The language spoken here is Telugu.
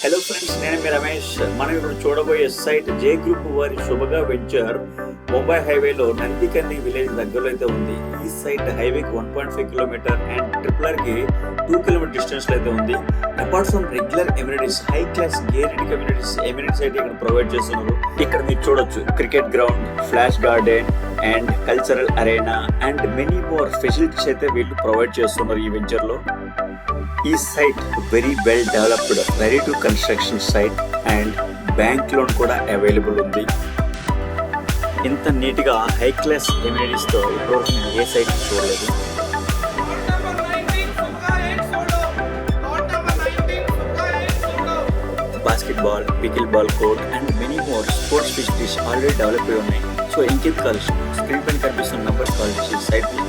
హలో ఫ్రెండ్స్, నేను మీ రమేష్. మనం ఇప్పుడు చూడబోయే సైట్ జే గ్రూప్ వారి శుభగా వెంచర్ ముంబై హైవేలో నందికన్ని విలేజ్ దగ్గరలో అయితే ఉంది. ఈ సైట్ హైవేకి 1.5 కిలోమీటర్ అండ్ ట్రిపులర్ కి 2 కిలోమీటర్ డిస్టెన్స్ లో అయితే ఉంది. Apart from regular amenities, high class gated amenities అయితే ఇక్కడ ప్రొవైడ్ చేస్తున్నారు. ఇక్కడ మీరు చూడొచ్చు cricket ground, flash garden and cultural arena and many more facilities అయితే వీళ్ళు ప్రొవైడ్ చేస్తున్నారు ఈ వెంచర్ లో. ఈ site very well developed, ready to construction site and bank loan కూడా అవైలబుల్ ఉంది. ఇంత నీట్ గా హై క్లాస్ ఎమ్యూనిటీస్ తో ఇప్పటివరకు నేను ఏ సైట్ చూడలేదు. Basketball, pickle ball court and many more sports facilities already develop అయి ఉన్నాయి. సో ఇంకెందుకు కాల్, స్క్రీన్ పైన కనిపిస్తున్న నంబర్స్ కాల్ చేసి సైట్ ని